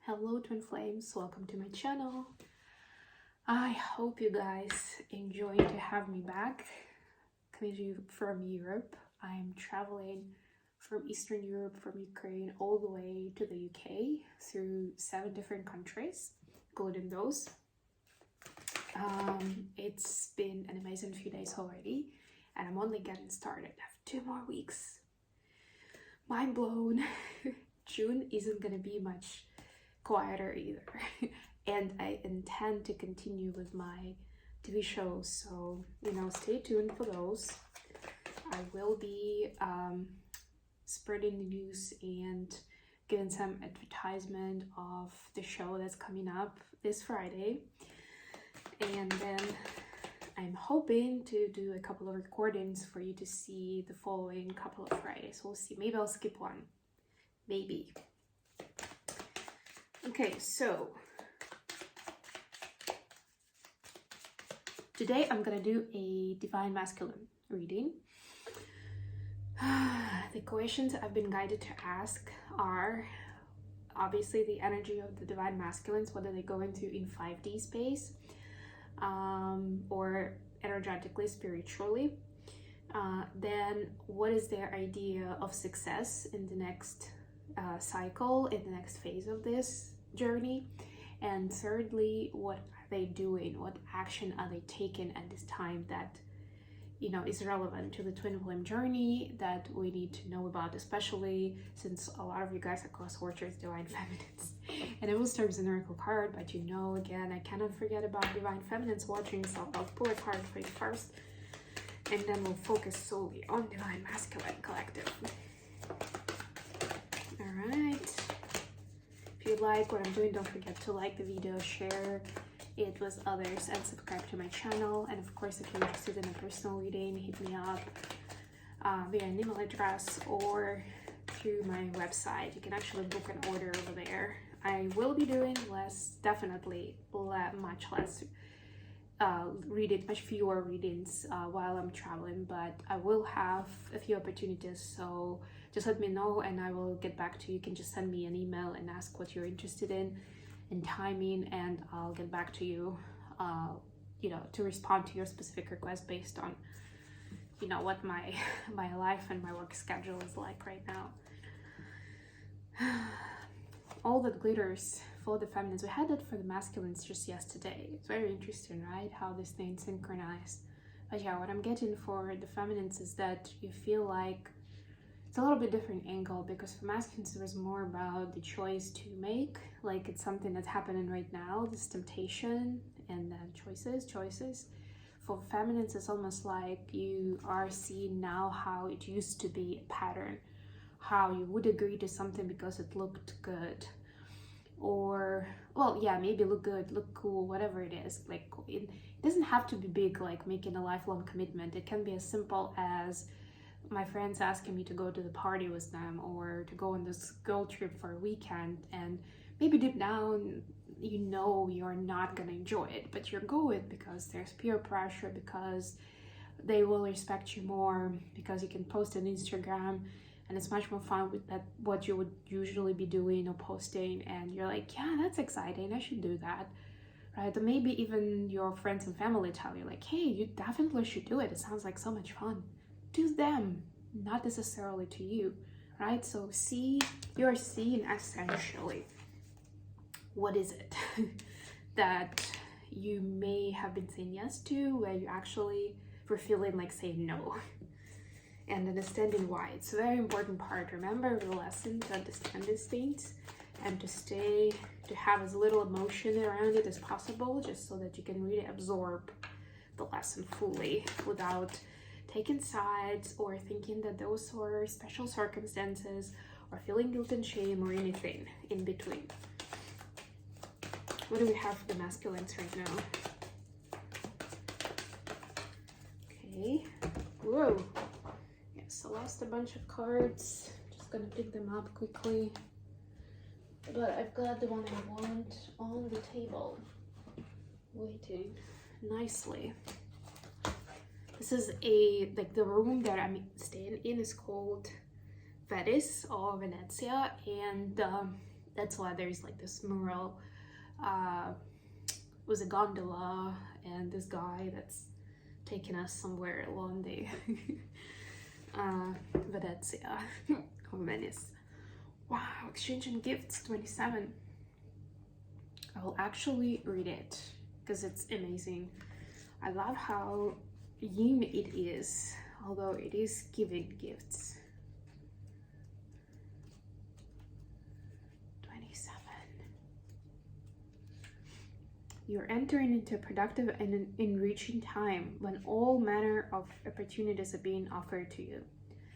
Hello twin flames, welcome to my channel. I hope you guys enjoy to have me back. Coming to you from Europe. I'm traveling from Eastern Europe, from Ukraine all the way to the UK through 7 different countries, including those. It's been an amazing few days already and I'm only getting started. I have 2 more weeks. Mind blown. June isn't gonna be much quieter either. And I intend to continue with my TV shows, so stay tuned for those. I will be spreading the news and giving some advertisement of the show that's coming up this Friday, and then I'm hoping to do a couple of recordings for you to see the following couple of Fridays. We'll see, maybe I'll skip one, maybe. Okay, so today I'm gonna do a divine masculine reading. The questions I've been guided to ask are obviously the energy of the divine masculines, what are they going through in 5D space, or energetically, spiritually. Then what is their idea of success in the next cycle, in the next phase of this journey, and thirdly, what are they doing, what action are they taking at this time that is relevant to the twin flame journey that we need to know about, especially since a lot of you guys are cross watchers, divine feminines. And I will start with an oracle card, but again, I cannot forget about divine feminines watching, so I'll pull a card for you first and then we'll focus solely on divine masculine collective. All right. If you like what I'm doing, don't forget to like the video, share it with others, and subscribe to my channel. And of course, if you're interested in a personal reading, hit me up via an email address or through my website. You can actually book an order over there. I will be doing much less much fewer readings while I'm traveling, but I will have a few opportunities, so just let me know and I will get back to you. You can just send me an email and ask what you're interested in and timing, and I'll get back to you to respond to your specific request based on what my life and my work schedule is like right now. All that glitters for the feminines. We had that for the masculines just yesterday. It's very interesting, right? How these things synchronize. But yeah, what I'm getting for the feminines is that you feel like it's a little bit different angle, because for masculines it was more about the choice to make, like it's something that's happening right now, this temptation, and then choices. For feminines, it's almost like you are seeing now how it used to be a pattern, how you would agree to something because it looked good, or maybe look good, look cool, whatever it is. Like it doesn't have to be big, like making a lifelong commitment. It can be as simple as my friends asking me to go to the party with them, or to go on this girl trip for a weekend, and maybe deep down you're not gonna enjoy it, but you're going because there's peer pressure, because they will respect you more, because you can post on Instagram and it's much more fun with that what you would usually be doing or posting, and you're like, yeah, that's exciting, I should do that, right? Or maybe even your friends and family tell you like, hey, you definitely should do it, it sounds like so much fun. To them, not necessarily to you, right? So you're seeing essentially what is it that you may have been saying yes to, where you actually were feeling like saying no, and understanding why. It's a very important part. Remember the lesson to understand these things and to have as little emotion around it as possible, just so that you can really absorb the lesson fully without taking sides or thinking that those are special circumstances, or feeling guilt and shame, or anything in between. What do we have for the masculines right now? Okay. Whoa. Yes, I lost a bunch of cards. Just gonna pick them up quickly. But I've got the one I want on the table, waiting nicely. This is the room that I'm staying in is called Venice or Venezia, and That's why there's like this mural with a gondola and this guy that's taking us somewhere along the Venezia. Or Venice. Wow, exchanging gifts 27. I will actually read it because it's amazing. I love how yin it is, although it is giving gifts. 27. You're entering into a productive and enriching time when all manner of opportunities are being offered to you.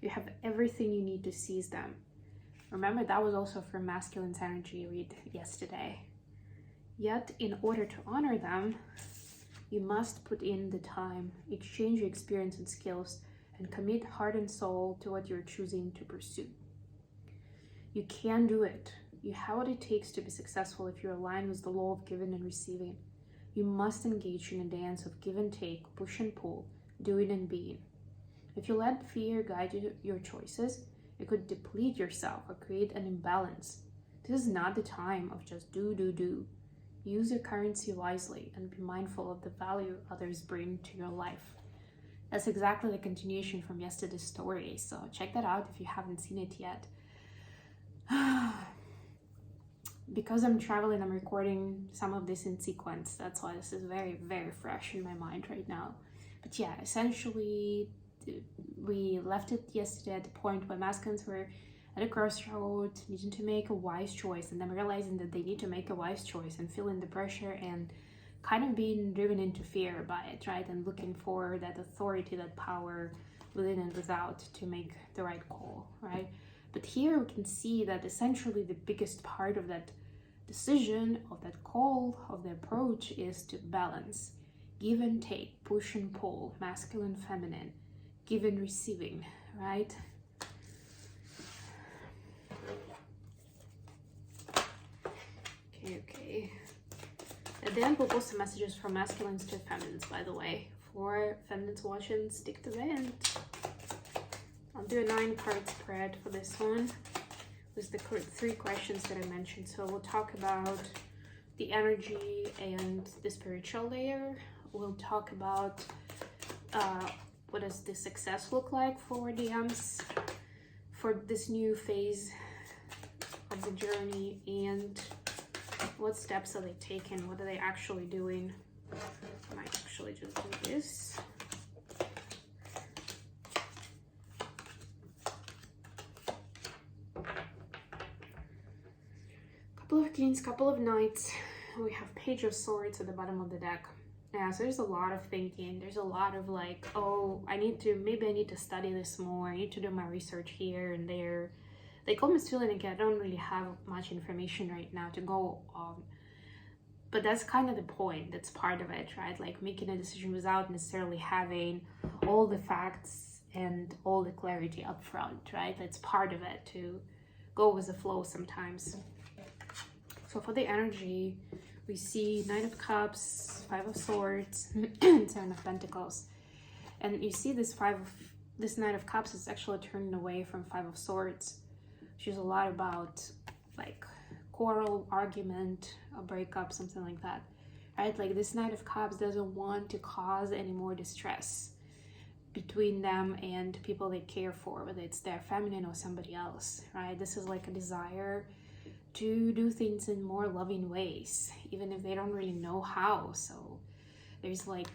You have everything you need to seize them. Remember, that was also from Masculine's Energy read yesterday. Yet, in order to honor them, you must put in the time, exchange your experience and skills, and commit heart and soul to what you're choosing to pursue. You can do it. You have what it takes to be successful if you're aligned with the law of giving and receiving. You must engage in a dance of give and take, push and pull, doing and being. If you let fear guide your choices, you could deplete yourself or create an imbalance. This is not the time of just do. Use your currency wisely and be mindful of the value others bring to your life. That's exactly the continuation from yesterday's story, so check that out if you haven't seen it yet. Because I'm traveling, I'm recording some of this in sequence. That's why this is very, very fresh in my mind right now. But yeah, essentially, we left it yesterday at the point where masculines were at a crossroad, needing to make a wise choice, and then realizing that they need to make a wise choice and feeling the pressure and kind of being driven into fear by it, right? And looking for that authority, that power within and without to make the right call, right? But here we can see that essentially the biggest part of that decision, of that call, of the approach is to balance. Give and take, push and pull, masculine, feminine, give and receiving, right? Okay. At the end, we'll post some messages from masculines to feminines, by the way. For feminines watching, stick to the end. I'll do a 9-card spread for this one with the 3 questions that I mentioned. So we'll talk about the energy and the spiritual layer. We'll talk about what does the success look like for DMs for this new phase of the journey, and what steps are they taking? What are they actually doing? I might actually just do this. Couple of Kings, couple of Knights. We have Page of Swords at the bottom of the deck. Yeah, so there's a lot of thinking. There's a lot of like, oh, maybe I need to study this more. I need to do my research here and there. Like almost feeling like I don't really have much information right now to go on. But that's kind of the point. That's part of it, right? Like making a decision without necessarily having all the facts and all the clarity up front, right? That's part of it, to go with the flow sometimes. So for the energy, we see Knight of Cups, 5 of Swords, and 7 of Pentacles. And you see this Knight of Cups is actually turning away from 5 of Swords, which is a lot about like quarrel, argument, a breakup, something like that, right? Like this Knight of Cups doesn't want to cause any more distress between them and people they care for, whether it's their feminine or somebody else, right? This is like a desire to do things in more loving ways, even if they don't really know how. So there's an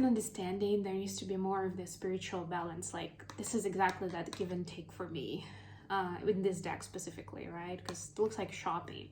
understanding. There needs to be more of the spiritual balance. Like this is exactly that give and take for me, in this deck specifically, right? Because it looks like shopping,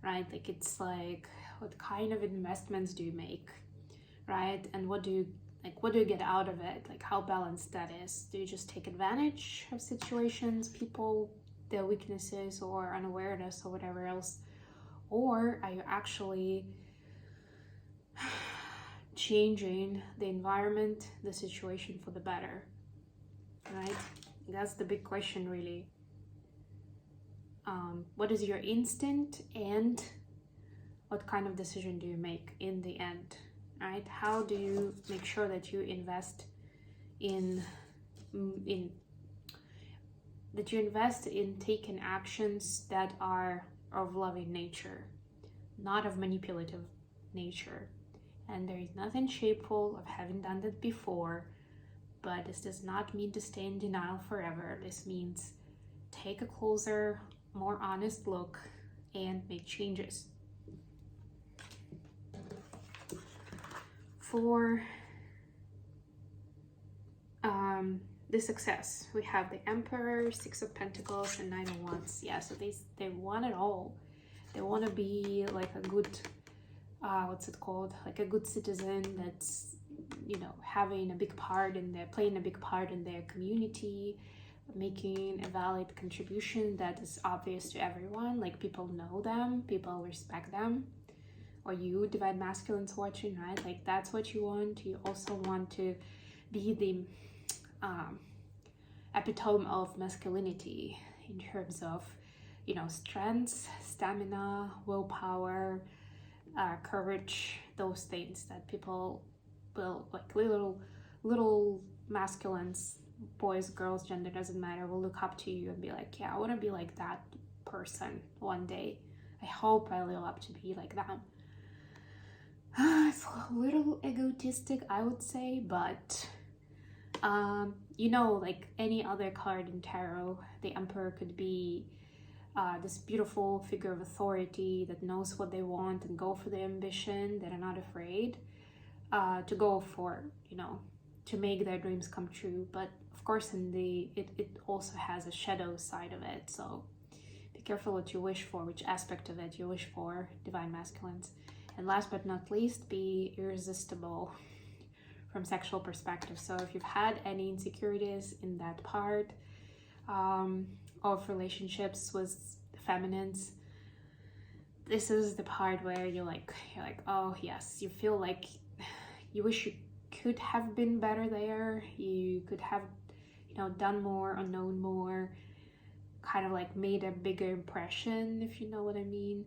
right? Like it's like, what kind of investments do you make, right? And what do you get out of it? Like how balanced that is. Do you just take advantage of situations, people, their weaknesses or unawareness or whatever else? Or are you actually changing the environment, the situation for the better, right? That's the big question, really. What is your instinct, and what kind of decision do you make in the end, right? How do you make sure that you invest in that you invest in taking actions that are of loving nature, not of manipulative nature. And there is nothing shameful of having done that before, but this does not mean to stay in denial forever. This means take a closer, more honest look and make changes. For the success, we have the Emperor, Six of Pentacles, and Nine of Wands. Yeah, so they want it all. They want to be like a good, what's it called? Like a good citizen that's, you know, having a big part in their, playing a big part in their community, making a valid contribution that is obvious to everyone. Like people know them, people respect them. Or you, Divine Masculines watching, right? Like that's what you want. You also want to be the epitome of masculinity in terms of, you know, strength, stamina, willpower, courage, those things that people will, like little masculines, boys, girls, gender, doesn't matter, will look up to you and be like, yeah, I want to be like that person one day. I hope I live up to be like them. It's a little egotistic, I would say, but you know, like any other card in tarot, the Emperor could be this beautiful figure of authority that knows what they want and go for the ambition, that are not afraid to go for, you know, to make their dreams come true. But of course, in the it also has a shadow side of it, so be careful what you wish for, which aspect of it you wish for, Divine Masculines. And last but not least, be irresistible from sexual perspective. So if you've had any insecurities in that part of relationships with feminines, this is the part where you're like, oh yes, you feel like you wish you could have been better there. You could have, you know, done more or known more, kind of like made a bigger impression, if you know what I mean.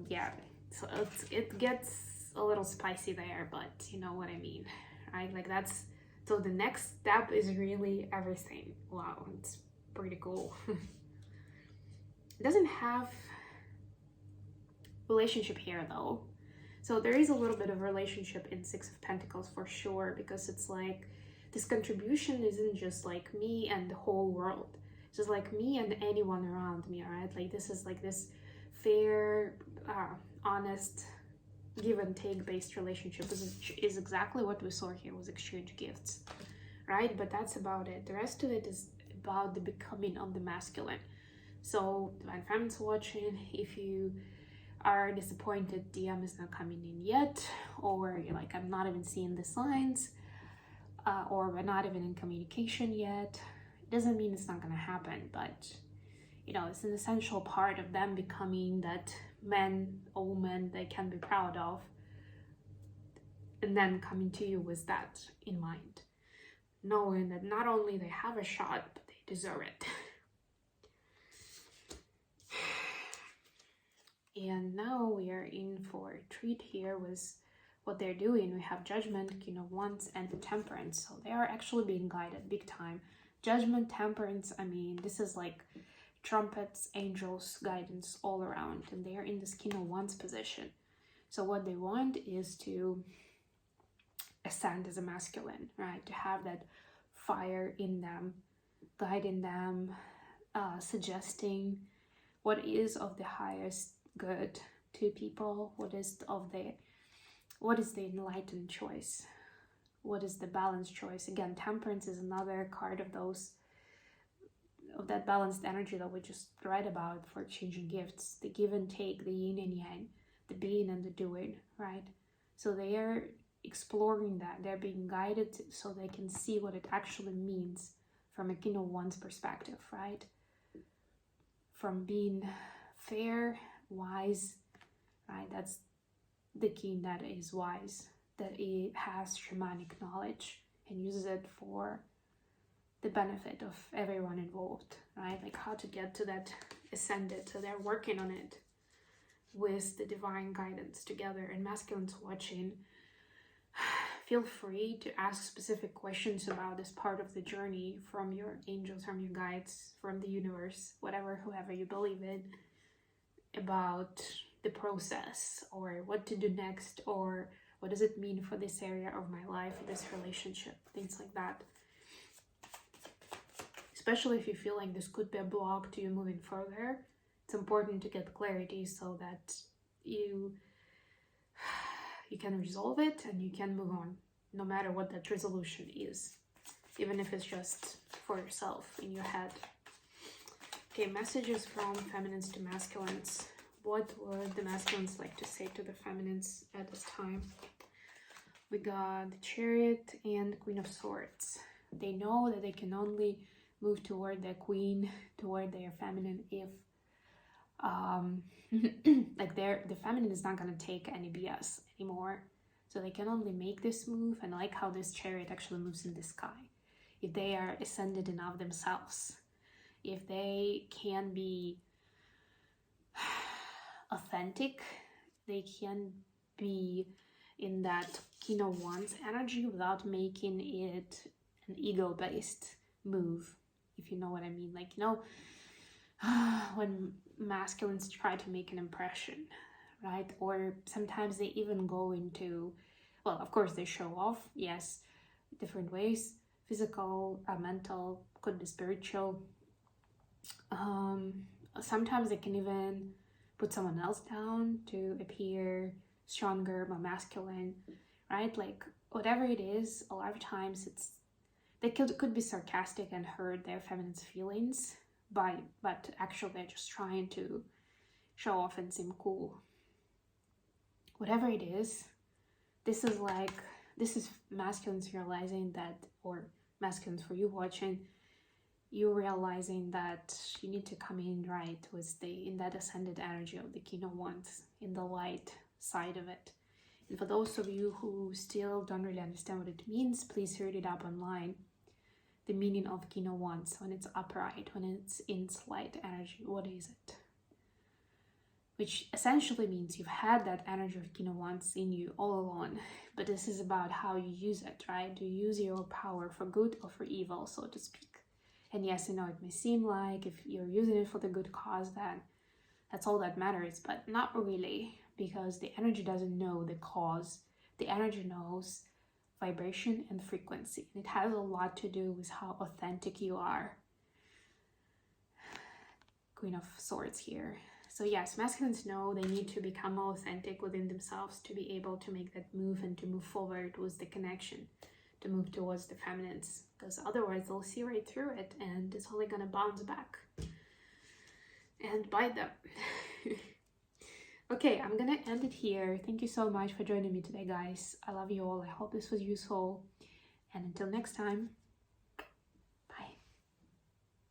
Yeah. So it gets a little spicy there, but you know what I mean, right? Like that's, so the next step is really everything. Wow, it's pretty cool. It doesn't have relationship here though. So there is a little bit of relationship in Six of Pentacles for sure, because it's like this contribution isn't just like me and the whole world. It's just like me and anyone around me, right? Like this is like this fair, honest, give and take based relationship is exactly what we saw here, was exchange gifts, right? But that's about it. The rest of it is about the becoming of the masculine. So Divine Feminines watching, if you are disappointed DM is not coming in yet, or you're like, I'm not even seeing the signs, or we're not even in communication yet, it doesn't mean it's not going to happen, but you know, it's an essential part of them becoming that men or woman they can be proud of, and then coming to you with that in mind, knowing that not only they have a shot, but they deserve it. And now we are in for a treat here with what they're doing. We have Judgment, King of Wands, and Temperance. So they are actually being guided big time. Judgment, Temperance, I mean, this is like trumpets, angels, guidance all around. And they are in this King of Wands position. So what they want is to ascend as a masculine, right? To have that fire in them, guiding them, suggesting what is of the highest good to people, what is the enlightened choice, what is the balanced choice. Again, Temperance is another card of that balanced energy that we just read about for exchanging gifts, the give and take, the yin and yang, the being and the doing, right? So they are exploring that, they're being guided so they can see what it actually means from a King of Wands perspective, right? From being fair, wise, right? That's the king that is wise, that it has shamanic knowledge and uses it for the benefit of everyone involved, right? Like how to get to that ascended. So they're working on it with the divine guidance together. And masculines watching, feel free to ask specific questions about this part of the journey from your angels, from your guides, from the universe, whatever, whoever you believe in, about the process or what to do next, or what does it mean for this area of my life, this relationship, things like that. Especially if you feel like this could be a block to you moving further, it's important to get clarity so that you can resolve it and you can move on, no matter what that resolution is, even if it's just for yourself in your head. Okay, messages from feminines to masculines. What would the masculines like to say to the feminines at this time? We got the Chariot and Queen of Swords. They know that they can only move toward their queen, toward their feminine, if like the feminine is not gonna take any BS anymore. So they can only make this move, and I like how this Chariot actually moves in the sky. If they are ascended enough themselves, if they can be authentic, they can be in that King of Wands energy without making it an ego-based move, if you know what I mean. Like, you know, when masculines try to make an impression, right? Or sometimes they even go into, well, of course they show off, yes, different ways, physical, mental, could be spiritual. Sometimes they can even put someone else down to appear stronger, more masculine, right? Like, whatever it is, a lot of times they could be sarcastic and hurt their feminine's feelings, but actually they're just trying to show off and seem cool. Whatever it is, this is masculines realizing that, or masculines for you watching, you realizing that you need to come in right with in that ascended energy of the King of Wands, in the light side of it. And for those of you who still don't really understand what it means, please read it up online. The meaning of King of Wands, when it's upright, when it's in light energy, what is it? Which essentially means you've had that energy of King of Wands in you all along, but this is about how you use it, right? Do you use your power for good or for evil, so to speak? And yes, I know it may seem like if you're using it for the good cause, that's all that matters, but not really, because the energy doesn't know the cause. The energy knows vibration and frequency. And it has a lot to do with how authentic you are. Queen of Swords here. So yes, masculines know they need to become more authentic within themselves to be able to make that move and to move forward with the connection, to move towards the feminines, because otherwise they'll see right through it and it's only gonna bounce back and bite them. Okay, I'm gonna end it here. Thank you so much for joining me today, guys. I love you all. I hope this was useful, and until next time.